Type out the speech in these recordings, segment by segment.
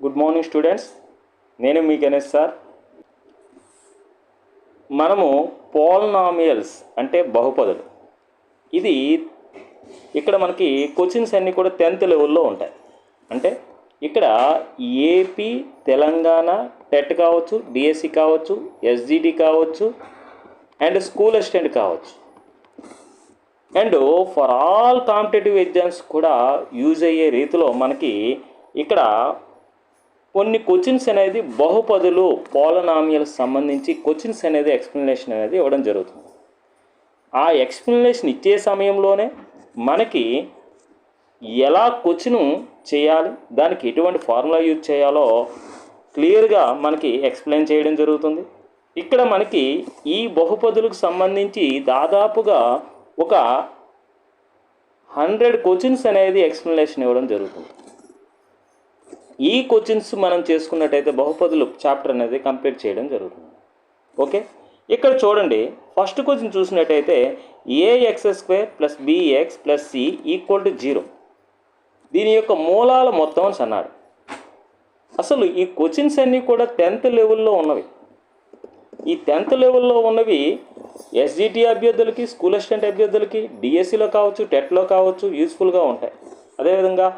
Good morning students, నేను మీ Ganesh sir. మనము polynomials అంటే బహుపదులు, ఇది ఇక్కడ మనకి క్వశ్చన్స్ అన్నీ కూడా 10th లెవెల్లో ఉంటాయి. అంటే ఇక్కడ ఏపీ, తెలంగాణ టెట్ కావచ్చు, డిఎస్సి కావచ్చు, ఎస్జిటి కావచ్చు, అండ్ స్కూల్ అసిస్టెంట్ కావచ్చు, and for all competitive exams కూడా యూజ్ అయ్యే రీతిలో మనకి ఇక్కడ కొన్ని క్వశ్చన్స్ అనేది బహుపదులు పోలినామియల్స్ సంబంధించి క్వశ్చన్స్ అనేది ఎక్స్ప్లెనేషన్ అనేది ఇవ్వడం జరుగుతుంది. ఆ ఎక్స్ప్లెనేషన్ ఇచ్చే సమయంలోనే మనకి ఎలా క్వశ్చన్ చేయాలి, దానికి ఎటువంటి ఫార్ములా యూజ్ చేయాలో క్లియర్గా మనకి ఎక్స్ప్లెయిన్ చేయడం జరుగుతుంది. ఇక్కడ మనకి ఈ బహుపదులకు సంబంధించి దాదాపుగా ఒక 100 క్వశ్చన్స్ అనేది ఎక్స్ప్లెనేషన్ ఇవ్వడం జరుగుతుంది. ఈ క్వశ్చన్స్ మనం చేసుకున్నట్టయితే బహుపదులు చాప్టర్ అనేది కంప్లీట్ చేయడం జరుగుతుంది. ఓకే, ఇక్కడ చూడండి, ఫస్ట్ క్వశ్చన్ చూసినట్టయితే ax² + bx + c = 0. దీని యొక్క మూలాల మొత్తం అని అన్నాడు. అసలు ఈ క్వశ్చన్స్ అన్నీ కూడా 10th లెవెల్లో ఉన్నవి. ఈ 10th లెవెల్లో ఉన్నవి ఎస్జిటి అభ్యర్థులకి, స్కూల్ అసిస్టెంట్ అభ్యర్థులకి, డిఎస్సిలో కావచ్చు, టెట్లో కావచ్చు యూజ్ఫుల్గా ఉంటాయి. అదేవిధంగా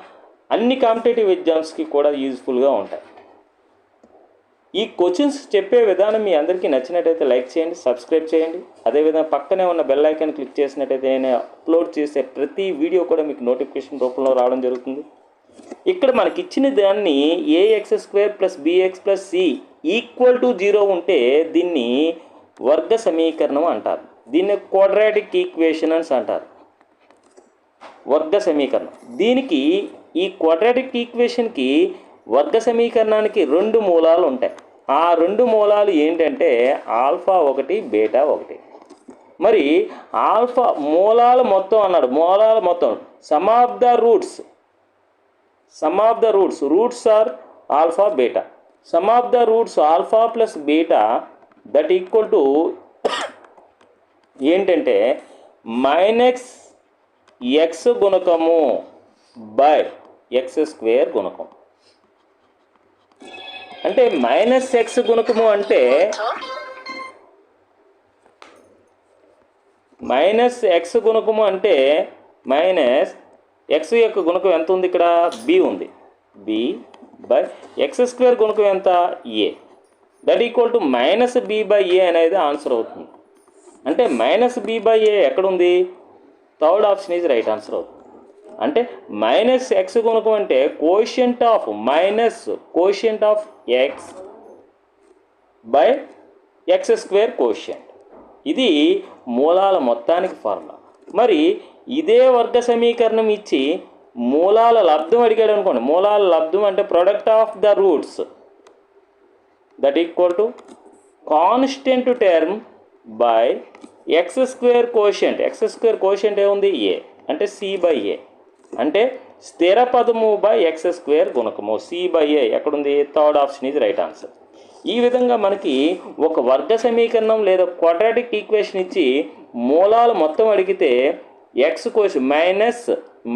అన్ని కాంపిటేటివ్ ఎగ్జామ్స్కి కూడా యూజ్ఫుల్గా ఉంటాయి. ఈ క్వశ్చన్స్ చెప్పే విధానం మీ అందరికీ నచ్చినట్టయితే లైక్ చేయండి, సబ్స్క్రైబ్ చేయండి. అదేవిధంగా పక్కనే ఉన్న బెల్ ఐకాన్ క్లిక్ చేసినట్టయితే నేను అప్లోడ్ చేసే ప్రతి వీడియో కూడా మీకు నోటిఫికేషన్ రూపంలో రావడం జరుగుతుంది. ఇక్కడ మనకి ఇచ్చిన దాన్ని ax² + bx + c = 0 ఉంటే దీన్ని వర్గ సమీకరణం అంటారు. దీన్ని క్వాడ్రాటిక్ ఈక్వేషన్ అని అంటారు, వర్గ సమీకరణం. దీనికి ఈ క్వాడ్రాటిక్ ఈక్వేషన్కి వర్గ సమీకరణానికి 2 మూలాలు ఉంటాయి. ఆ 2 మూలాలు ఏంటంటే α1, β1. మరి ఆల్ఫా మూలాల మొత్తం అన్నాడు, మూలాల మొత్తం sum of the roots are alpha beta. Sum of the roots alpha plus beta that equal to ఏంటంటే -x గుణకము బై x² గుణకం. అంటే -x గుణకము అంటే x యొక్క గుణకం ఎంత ఉంది, ఇక్కడ b ఉంది, b బై x² గుణకం ఎంత, a. That equal to -b/a అనేది ఆన్సర్ అవుతుంది. అంటే -b/a ఎక్కడుంది, third option is right answer అవుతుంది. అంటే -x గుణకం అంటే quotient of x by x² quotient. ఇది మూలాల మొత్తానికి ఫార్ములా. మరి ఇదే వర్గ సమీకరణం ఇచ్చి మూలాల లబ్ధం అడిగాడు అనుకోండి. మూలాల లబ్ధం అంటే product of the roots that equal to constant term by x² quotient. x² quotient ఏముంది, a. అంటే c/a. అంటే స్థిర పదము బై x² గుణకము c/a ఎక్కడుంది, third option is right answer. ఈ విధంగా మనకి ఒక వర్గ సమీకరణం లేదా క్వాడ్రాటిక్ ఈక్వేషన్ ఇచ్చి మూలాలు మొత్తం అడిగితే x కోషియంట్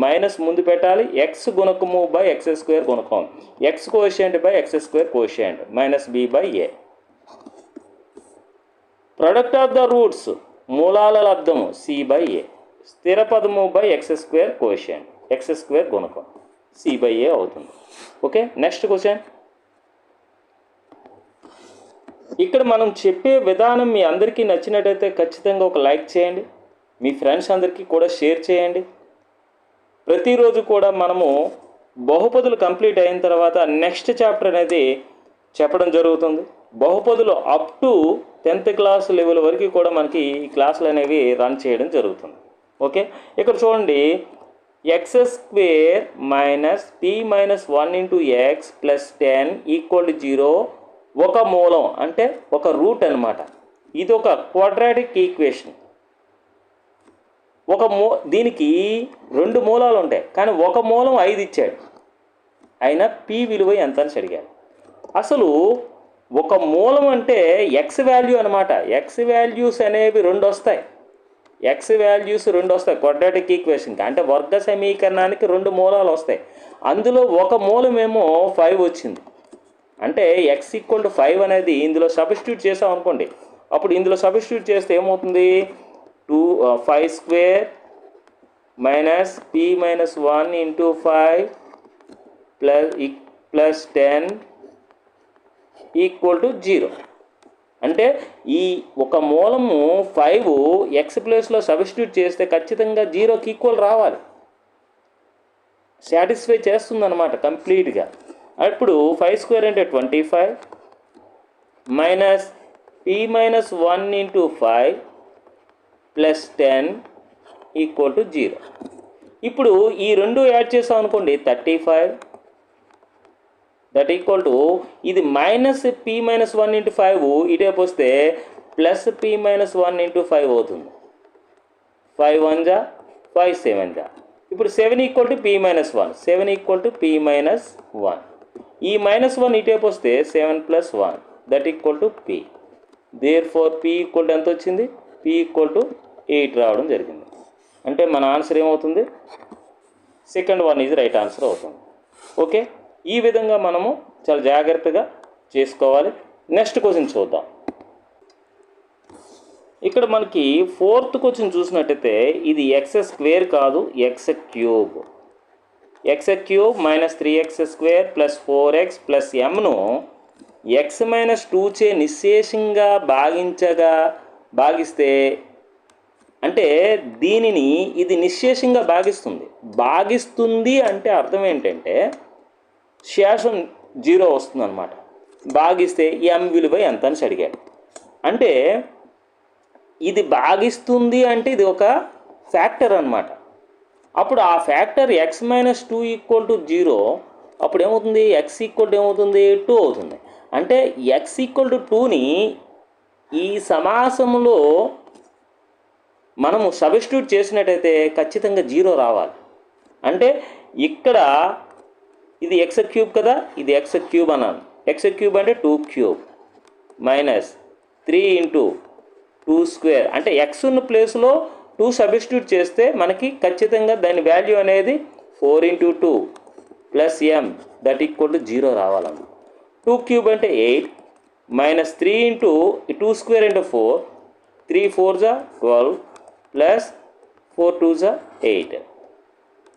మైనస్ ముందు పెట్టాలి, x గుణకము బై x² గుణకం, x quotient by x² quotient -b/a. Product of the roots మూలాల లబ్ధము c/a, స్థిర పదము బై x² కోషియంట్, x² గుణకం c/a అవుతుంది. Okay, next question. ఇక్కడ మనం చెప్పే విధానం మీ అందరికీ నచ్చినట్టయితే ఖచ్చితంగా ఒక లైక్ చేయండి, మీ ఫ్రెండ్స్ అందరికీ కూడా షేర్ చేయండి. ప్రతిరోజు కూడా మనము బహుపదులు కంప్లీట్ అయిన తర్వాత నెక్స్ట్ చాప్టర్ అనేది చెప్పడం జరుగుతుంది. బహుపదులు up to 10th class level వరకు కూడా మనకి ఈ క్లాసులు అనేవి రన్ చేయడం జరుగుతుంది. ఓకే, ఇక్కడ చూడండి, x² - p - 1 × x + 10 = 0 ఒక మూలం అంటే ఒక రూట్ అన్నమాట. ఇది ఒక క్వాడ్రాటిక్ ఈక్వేషన్. దీనికి 2 మూలాలు ఉంటాయి, కానీ ఒక మూలం 5 ఇచ్చాడు. అయినా p విలువ ఎంత అని అడిగాడు. అసలు ఒక మూలం అంటే x వాల్యూ అనమాట. x వాల్యూస్ అనేవి 2 వస్తాయి. క్వాడ్రాటిక్ ఈక్వేషన్కి అంటే వర్గ సమీకరణానికి 2 మూలాలు వస్తాయి. అందులో ఒక మూలమేమో 5 వచ్చింది, అంటే x ఈక్వల్ టు 5 అనేది ఇందులో సబ్స్టిట్యూట్ చేసాం అనుకోండి. అప్పుడు ఇందులో సబ్స్టిట్యూట్ చేస్తే ఏమవుతుంది, 5 square minus p minus 1 into 5 plus 10 equal to 0. అంటే ఈ ఒక మూలము 5 x ప్లేస్లో సబ్స్టిట్యూట్ చేస్తే ఖచ్చితంగా 0కి ఈక్వల్ రావాలి, సాటిస్ఫై చేస్తుందన్నమాట కంప్లీట్గా. అప్పుడు 5 స్క్వేర్ అంటే 25 minus p minus 1 into 5 plus 10 equal to 0. ఇప్పుడు ఈ రెండు యాడ్ చేసాం అనుకోండి 35, దట్ ఈక్వల్ టు ఇది మైనస్ p మైనస్ 1 ఇంటూ 5 ఇటేపు వస్తే ప్లస్ p మైనస్ 1 ఇంటూ 5 అవుతుంది. 5 1 జా 5 7 జా. ఇప్పుడు 7 equal to p minus 1, 7 equal to p minus 1. ఈ మైనస్ 1 ఇటేపు వస్తే 7 plus 1 that equal to p. Therefore p equal to ఎంత వచ్చింది, p ఈక్వల్ టు 8 రావడం జరిగింది. అంటే మన ఆన్సర్ ఏమవుతుంది, second one is right answer అవుతుంది. ఓకే, ఈ విధంగా మనము చాలా జాగ్రత్తగా చేసుకోవాలి. నెక్స్ట్ క్వశ్చన్ చూద్దాం. ఇక్కడ మనకి ఫోర్త్ క్వశ్చన్ చూసినట్టయితే ఇది ఎక్స్ స్క్వేర్ కాదు, x cube. X cube minus 3x square plus 4x plus mను ఎక్స్ మైనస్ 2 చే నిశ్శేషంగా భాగిస్తే, అంటే దీనిని ఇది నిశ్శేషంగా భాగిస్తుంది అంటే అర్థం ఏంటంటే శేషం 0 వస్తుందన్నమాట. భాగిస్తే m విలువ ఎంత అని అడిగాడు. అంటే ఇది భాగిస్తుంది అంటే ఇది ఒక ఫ్యాక్టర్ అన్నమాట. అప్పుడు ఆ factor x minus 2 equal to 0, అప్పుడు ఏమవుతుంది, x ఈక్వల్ టు ఏమవుతుంది 2 అవుతుంది. అంటే x ఈక్వల్ టు 2ని ఈ సమాసంలో మనము సబ్స్టిట్యూట్ చేసినట్టయితే ఖచ్చితంగా 0 రావాలి. అంటే ఇక్కడ ఇది ఎక్స్ క్యూబ్ కదా, ఇది ఎక్స్ క్యూబ్ అన్నాను. ఎక్స్ క్యూబ్ అంటే 2 క్యూబ్ మైనస్ 3 ఇంటూ 2 స్క్వేర్, అంటే ఎక్స్ ఉన్న ప్లేస్లో 2 సబ్స్టిట్యూట్ చేస్తే మనకి ఖచ్చితంగా దాని వాల్యూ అనేది 4 into 2 plus m that equal to 0 రావాలన్న. 2 క్యూబ్ అంటే 8 మైనస్ 3 ఇంటూ 2 స్క్వేర్ అంటే 4, 3 4 జా 12 ప్లస్ 4 2 జా 8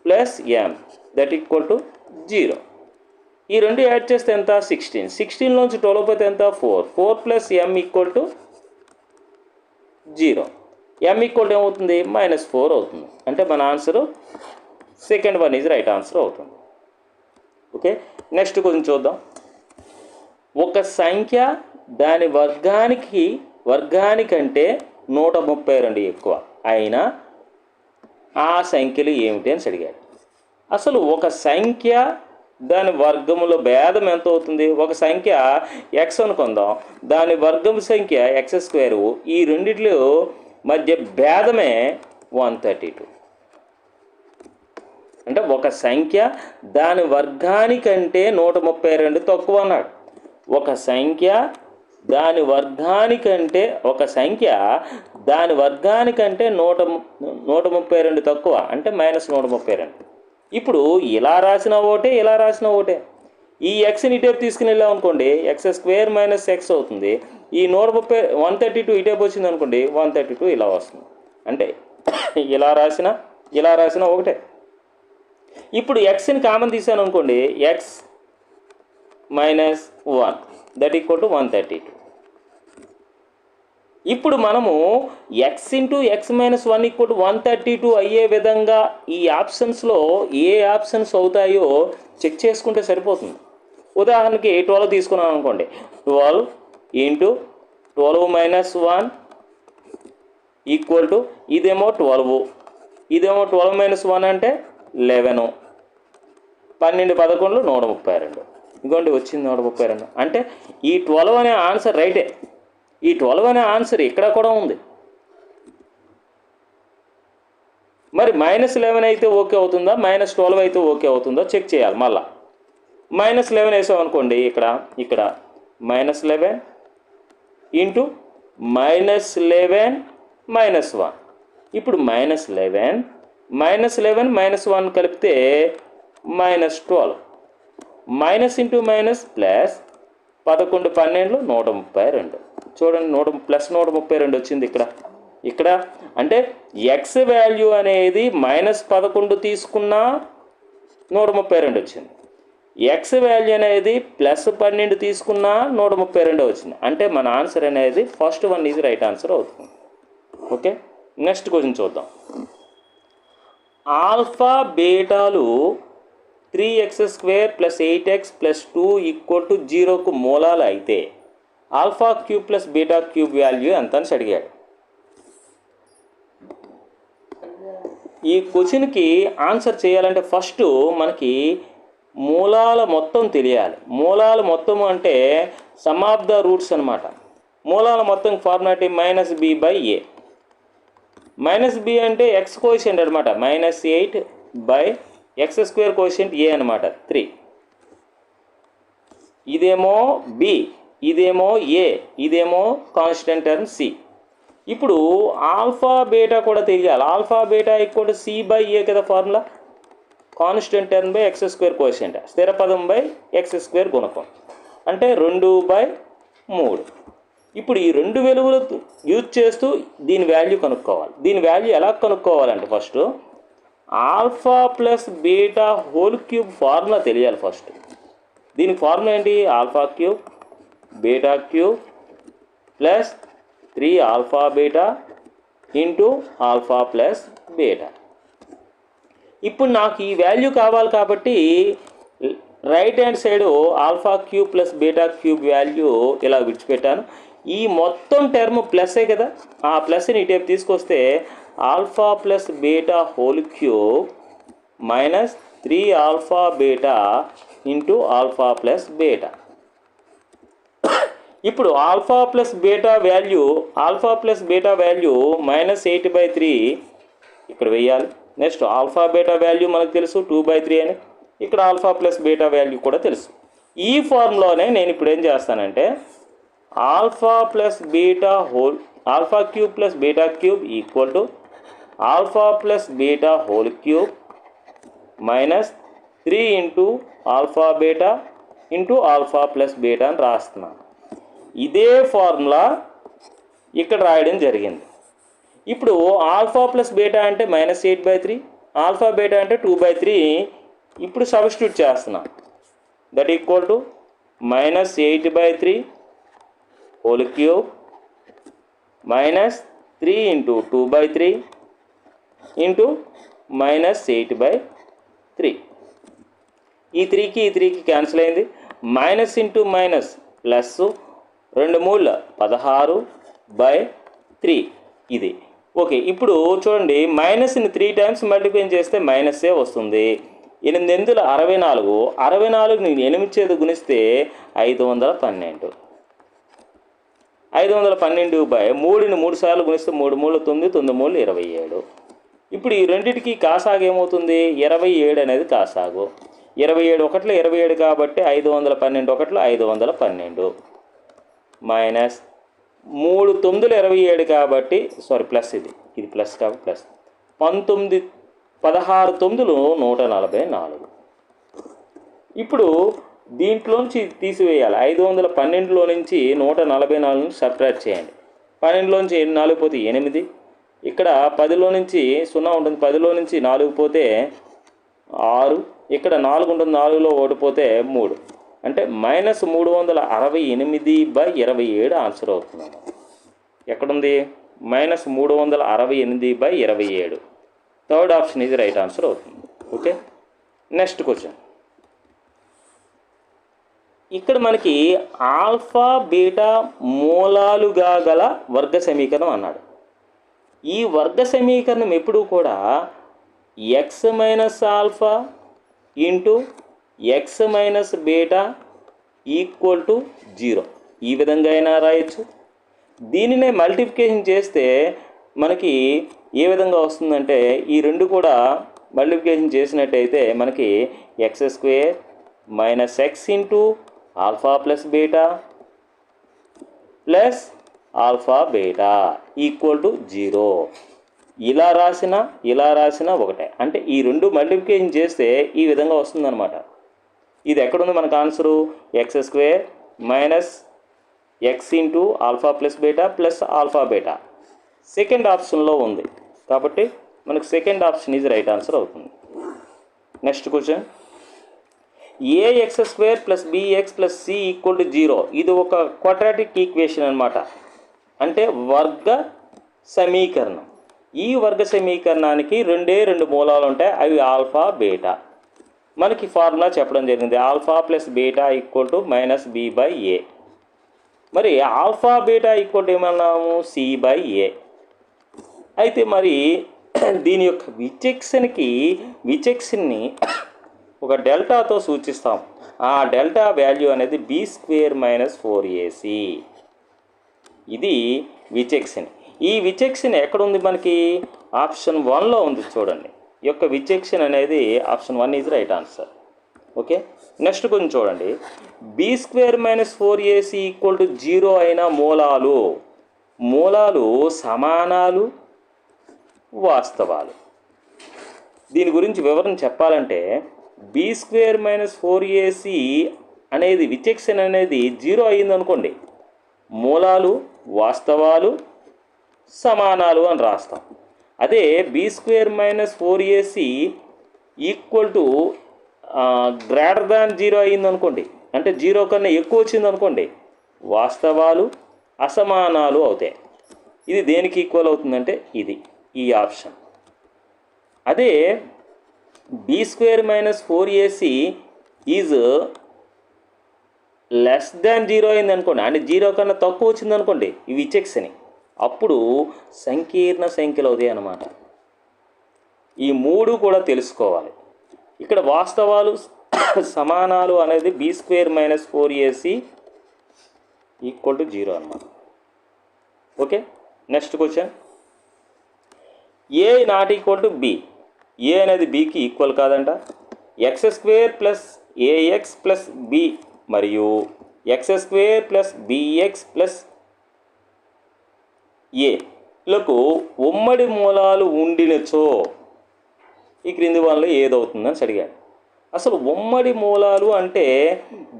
plus m that equal to 0. ఈ రెండు యాడ్ చేస్తే ఎంత 16, 16లోంచి 12 పోతే ఎంత 4 plus m equal to 0. m equal to ఏమవుతుంది -4 అవుతుంది. అంటే మన answer second one is right answer అవుతుంది. ఓకే, నెక్స్ట్ కొంచెం చూద్దాం. ఒక సంఖ్య దాని వర్గానికంటే 132 ఎక్కువ అయినా ఆ సంఖ్యలు ఏమిటి అని అడిగాడు. అసలు ఒక సంఖ్య దాని వర్గములో భేదం ఎంత అవుతుంది, ఒక సంఖ్య ఎక్స్ అనుకుందాం, దాని వర్గం సంఖ్య ఎక్స్ స్క్వేరు, ఈ రెండిట్లో మధ్య భేదమే 132. అంటే ఒక సంఖ్య దాని వర్గానికంటే 132 తక్కువ అన్నాడు. ఒక సంఖ్య దాని వర్గానికంటే 132 తక్కువ అంటే -132. ఇప్పుడు ఇలా రాసిన ఒకటే, ఇలా రాసిన ఒకటే. ఈ ఎక్స్ని ఇటేపు తీసుకుని వెళ్ళాం అనుకోండి, ఎక్స్ స్క్వేర్ మైనస్ ఎక్స్ అవుతుంది. ఈ 132 ఇటేపు వచ్చింది అనుకోండి, 132 ఇలా వస్తుంది. అంటే ఇలా రాసిన ఒకటే. ఇప్పుడు ఎక్స్ని కామన్ తీసాను అనుకోండి, X minus 1 that equal to 132. ఇప్పుడు మనము X into X minus 1 equal to 132 అయ్యే విధంగా ఈ ఆప్షన్స్లో ఏ ఆప్షన్స్ అవుతాయో చెక్ చేసుకుంటే సరిపోతుంది. ఉదాహరణకి 12 తీసుకున్నాను అనుకోండి, 12 ఇంటూ 12 మైనస్ 1 ఈక్వల్ టు ఇదేమో 12, ఇదేమో 12 మైనస్ 1 అంటే 11, 12 11 132. ఇంకోండి వచ్చింది 132. అంటే ఈ 12 అనే ఆన్సర్ రైటే. ఈ 12 అనే ఆన్సర్ ఇక్కడ కూడా ఉంది. మరి -11 అయితే ఓకే అవుతుందా, -12 అయితే ఓకే అవుతుందో చెక్ చేయాలి. మళ్ళా -11 వేసాం అనుకోండి, ఇక్కడ -11 ఇంటూ -11 -1. ఇప్పుడు -11 -1 కలిపితే -12, మైనస్ ఇంటూ మైనస్ ప్లస్ 11 12 132. చూడండి, +132 వచ్చింది ఇక్కడ అంటే ఎక్స్ వాల్యూ అనేది -11 తీసుకున్నా 132 వచ్చింది. ఎక్స్ వాల్యూ అనేది +12 తీసుకున్నా 132 వచ్చింది. అంటే మన ఆన్సర్ అనేది first one is right answer అవుతుంది. ఓకే, నెక్స్ట్ క్వశ్చన్ చూద్దాం. ఆల్ఫా బీటాలు 3x² + 8x + 2 = 0కు మూలాలు అయితే α³ + β³ వాల్యూ ఎంత అని అడిగాడు. ఈ క్వశ్చన్కి ఆన్సర్ చేయాలంటే ఫస్ట్ మనకి మూలాల మొత్తం తెలియాలి. మూలాల మొత్తం అంటే సమ్ ఆఫ్ ద రూట్స్ అనమాట. మూలాల మొత్తం ఫార్ములా -b/a. -b అంటే x కోఎఫిషియంట్ అనమాట. -8/x² కోఎఫిషియంట్ a అనమాట, 3. ఇదేమో b, ఇదేమో a, ఇదేమో కాన్స్టెంట్ టర్మ్ c. ఇప్పుడు ఆల్ఫా బీటా కూడా తెలియాలి. ఆల్ఫా బీటా = c/a కదా formula. Constant term x² coefficient, స్థిర పదం x² గుణకం అంటే 2/3. ఇప్పుడు ఈ రెండు విలువలు యూజ్ చేస్తూ దీని వాల్యూ కనుక్కోవాలి. దీని వాల్యూ ఎలా కనుక్కోవాలంటే ఫస్ట్ α + β³ ఫార్ములా తెలియాలి. ఫస్ట్ దీనికి ఫార్ములా ఏంటి? α³ β³ + 3α β × α + β. ఇప్పుడు నాకు ఈ వాల్యూ కావాలి కాబట్టి రైట్ హ్యాండ్ సైడ్ α³ + β³ వాల్యూ ఇలా విడిచిపెట్టాను. ఈ మొత్తం టర్మ్ ప్లస్సే కదా, ఆ ప్లస్ని ఇటేపు తీసుకొస్తే α + β³ - 3α β × α + β. ఇప్పుడు α + β వాల్యూ -8/3 ఇక్కడ వేయాలి. నెక్స్ట్ α β వాల్యూ మనకు తెలుసు 2/3 అని. ఇక్కడ α + β వాల్యూ కూడా తెలుసు. ఈ ఫార్ములానే నేను ఇప్పుడు ఏం చేస్తానంటే α + β α³ + β³ = α + β³ - 3 × α β × α + β అని రాస్తున్నాను. ఇదే ఫార్ములా ఇక్కడ రాయడం జరిగింది. ఇప్పుడు α + β అంటే -8/3, α β అంటే 2/3. ఇప్పుడు సబ్స్టిట్యూట్ చేస్తున్నా. దట్ = -8/3 3 × 2/3 × -8/3. ఈ 3కి ఈ 3కి క్యాన్సిల్ అయింది. మైనస్ ఇంటూ మైనస్ ప్లస్ 2 3 16/3 ఇది. ఓకే, ఇప్పుడు చూడండి మైనస్ని 3 టైమ్స్ మల్టిప్లై చేస్తే మైనస్సే వస్తుంది. 8 8 64, 64ని 8 చేత గుణిస్తే 512. 512/3ని 3 సార్లు గుణిస్తే 3 3 9, 9 3 27. ఇప్పుడు ఈ రెండింటికి కాసాగు ఏమవుతుంది? 27 అనేది కాసాగు. 27 ఒకట్లు 27 కాబట్టి 512 ఒకట్లు 512 మైనస్ 3 9 27 కాబట్టి ప్లస్ ఇది ప్లస్ కాబట్టి ప్లస్ 16 9 144. ఇప్పుడు దీంట్లోంచి తీసివేయాలి. 512లో నుంచి 144ని సబ్ట్రాక్ట్ చేయండి. 12లోంచి 4 పోతే 8. ఇక్కడ 10లో నుంచి 0 ఉంటుంది. 10లో నుంచి 4 పోతే 6. ఇక్కడ 4 ఉంటుంది. 4లో 1 పోతే 3. అంటే -368/27 ఆన్సర్ అవుతుంది. ఎక్కడుంది? -368/27. థర్డ్ ఆప్షన్ ఇది రైట్ ఆన్సర్ అవుతుంది. Okay, next question. ఇక్కడ మనకి ఆల్ఫా బీటా మూలాలుగా గల వర్గ సమీకరణం అన్నాడు. ఈ వర్గ సమీకరణం ఎప్పుడు కూడా x - alpha into x - beta = 0 ఈ విధంగా అయినా రాయొచ్చు. దీనినే మల్టిప్లికేషన్ చేస్తే మనకి ఏ విధంగా వస్తుందంటే ఈ రెండు కూడా మల్టిప్లికేషన్ చేసినట్టయితే మనకి x² - x into alpha plus beta plus alpha beta = 0. ఇలా రాసిన ఒకటే. అంటే ఈ రెండు మల్టిప్లికేషన్ చేస్తే ఈ విధంగా వస్తుందన్నమాట. ఇది ఎక్కడుంది మనకు answer? x² minus x into alpha plus beta plus alpha beta second ఆప్షన్లో ఉంది కాబట్టి మనకు second option is right answer అవుతుంది. Next question, a x square plus bx plus c equal to 0 ఇది ఒక క్వాడ్రాటిక్ ఈక్వేషన్ అనమాట, అంటే వర్గ సమీకరణం. ఈ వర్గ సమీకరణానికి రెండు మూలాలు ఉంటాయి, అవి ఆల్ఫా బీటా. మనకి ఫార్ములా చెప్పడం జరిగింది, alpha plus beta equal to minus B by A. మరి ఆల్ఫా బీటా ఈక్వల్ టు ఏమన్నాము, సి బై ఏ. అయితే మరి దీని యొక్క విచక్షణని ఒక డెల్టాతో సూచిస్తాం. ఆ డెల్టా వాల్యూ అనేది బి స్క్వేర్ మైనస్ 4ac. ఇది విచక్షణ. ఈ విచక్షణ ఎక్కడుంది మనకి, ఆప్షన్ 1లో ఉంది చూడండి. ఈ యొక్క విచక్షణ అనేది option 1 is right answer. Okay, next కొంచెం చూడండి, B square minus 4ac equal to 0 అయిన మూలాలు సమానాలు వాస్తవాలు. దీని గురించి వివరణ చెప్పాలంటే బి స్క్వేర్ మైనస్ 4ac అనేది విచక్షణ అనేది 0 అయింది అనుకోండి, మూలాలు వాస్తవాలు సమానాలు అని రాస్తాం. అదే B square minus 4ac equal to greater than 0 అయింది అనుకోండి, అంటే 0 కన్నా ఎక్కువ వచ్చింది అనుకోండి, వాస్తవాలు అసమానాలు అవుతాయి. ఇది దేనికి ఈక్వల్ అవుతుందంటే ఇది ఈ ఆప్షన్. అదే B square minus 4ac is less than 0 అయింది అనుకోండి, అంటే 0 కన్నా తక్కువ వచ్చింది అనుకోండి, ఇవి విచక్షణ, అప్పుడు సంకీర్ణ సంఖ్యలు అవుతాయి అన్నమాట. ఈ మూడు కూడా తెలుసుకోవాలి. ఇక్కడ వాస్తవాలు సమానాలు అనేది B square minus 4ac equal to 0 అన్నమాట. Okay, next question, A not equal to B. A అనేది బికి ఈక్వల్ కాదంట. X square plus AX plus B మరియు X square plus bx plus ఏలకు ఉమ్మడి మూలాలు ఉండినచో ఈ క్రింది వల్ల ఏదవుతుందని అడిగాడు. అసలు ఉమ్మడి మూలాలు అంటే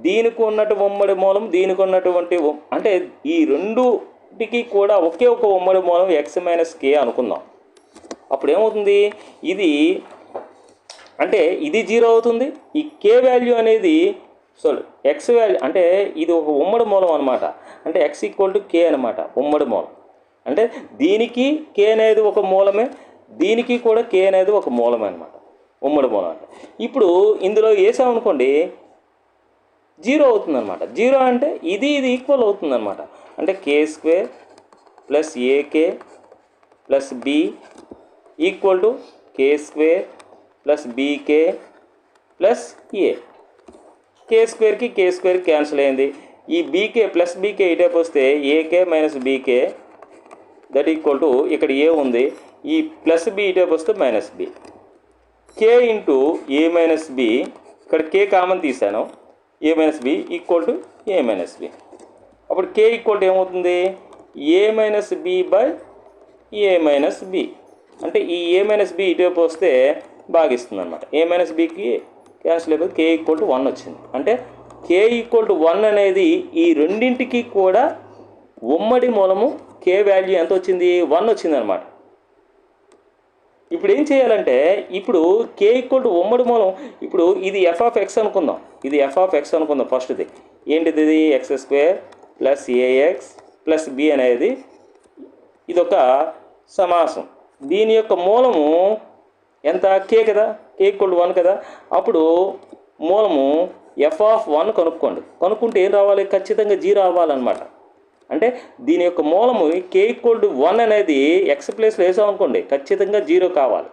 దీనికి ఉన్నట్టు ఉమ్మడి మూలం, దీనికి ఉన్నటువంటి అంటే ఈ రెండుకి కూడా ఒకే ఒక ఉమ్మడి మూలం ఎక్స్ మైనస్ కే అనుకుందాం. అప్పుడు ఏమవుతుంది, ఇది అంటే ఇది 0 అవుతుంది. ఈ కే వాల్యూ అనేది ఎక్స్ వాల్యూ అంటే ఇది ఒక ఉమ్మడి మూలం అనమాట, అంటే ఎక్స్ ఈక్వల్ టు కే అనమాట, ఉమ్మడి మూలం. అంటే దీనికి కే అనేది ఒక మూలమే, దీనికి కూడా కే అనేది ఒక మూలమే అనమాట, ఉమ్మడి మూలం అంటే. ఇప్పుడు ఇందులో వేసామనుకోండి 0 అవుతుందన్నమాట. 0 అంటే ఇది ఈక్వల్ అవుతుందన్నమాట. అంటే K square plus A K plus B equal to K square plus B K plus A. K స్క్వేర్కి క్యాన్సిల్ అయింది. ఈ బీకే ప్లస్ బీకే ఇటేపు వస్తే A K minus B K that equal to ఇక్కడ ఏ ఉంది, ఈ ప్లస్ బి ఇటేపు వస్తే minus B. K into A minus B, ఇక్కడ కే కామన్ తీసాను, A minus B equal to A minus B. అప్పుడు కే ఈక్వల్ టు ఏమవుతుంది, A minus B by A minus B. అంటే ఈ ఏ మైనస్ బి ఇటువైపు వస్తే భాగిస్తుంది అనమాట. ఏ మైనస్ బికి క్యాన్సిల్ అయిపోయి కే ఈక్వల్ టు 1 వచ్చింది. అంటే కే ఈక్వల్ టు 1 అనేది ఈ రెండింటికి కూడా ఉమ్మడి మూలము. కే వాల్యూ ఎంత వచ్చింది, 1 వచ్చింది అనమాట. ఇప్పుడు ఏం చేయాలంటే, ఇప్పుడు కే ఈక్వల్ టు ఉమ్మడి మూలం, ఇప్పుడు ఇది ఎఫ్ ఆఫ్ ఎక్స్ అనుకుందాం, ఇది ఎఫ్ ఆఫ్ ఎక్స్ అనుకుందాం. ఫస్ట్ది ఏంటిది, ఇది X square plus AX plus B అనేది ఇదొక సమాసం. దీని యొక్క మూలము ఎంత, కే కదా, కే ఈక్వల్ టు 1 కదా. అప్పుడు మూలము ఎఫ్ ఆఫ్ 1 కనుక్కుంటే ఏం రావాలి, ఖచ్చితంగా 0 అవ్వాలన్నమాట. అంటే దీని యొక్క మూలము కే ఈక్వల్ టు 1 అనేది ఎక్స్ ప్లేస్లో వేసాం అనుకోండి, ఖచ్చితంగా 0 కావాలి.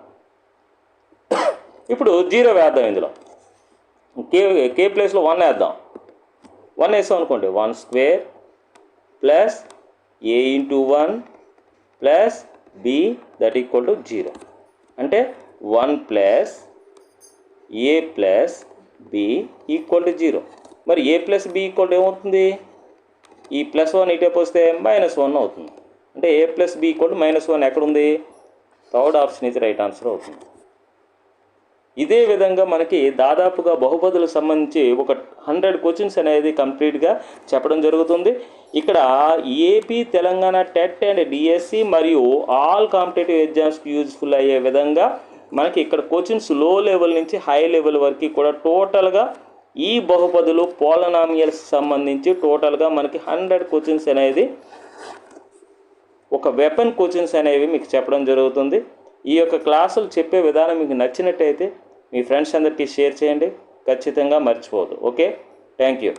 ఇప్పుడు 0 వేద్దాం. ఇందులో కే ప్లేస్లో 1 వేద్దాం. 1 వేసాం అనుకోండి, 1 square plus A into 1 plus B that equal to 0. అంటే 1 plus A plus B equal to 0. మరి A plus B equal to ఏమవుతుంది, ఈ ప్లస్ 1 ఇటేపు వస్తే -1 అవుతుంది. అంటే A plus B equal to -1 ఎక్కడ ఉంది, థర్డ్ ఆప్షన్ ఇది రైట్ ఆన్సర్ అవుతుంది. ఇదే విధంగా మనకి దాదాపుగా బహుపదులకు సంబంధించి ఒక 100 క్వశ్చన్స్ అనేది కంప్లీట్గా చెప్పడం జరుగుతుంది. ఇక్కడ AP Telangana TET and DSC మరియు ఆల్ కాంపిటేటివ్ ఎగ్జామ్స్కి యూజ్ఫుల్ అయ్యే విధంగా మనకి ఇక్కడ క్వశ్చన్స్ లో లెవెల్ నుంచి హై లెవెల్ వరకు కూడా టోటల్గా ఈ బహుపదులు పోలనామియల్స్ సంబంధించి టోటల్గా మనకి 100 క్వశ్చన్స్ అనేది ఒక వెపన్ క్వశ్చన్స్ అనేవి మీకు చెప్పడం జరుగుతుంది. ఈ యొక్క క్లాసులు చెప్పే విధానం మీకు నచ్చినట్టయితే మీ ఫ్రెండ్స్ అందరికీ షేర్ చేయండి, ఖచ్చితంగా మర్చిపోవద్దు. Okay, thank you.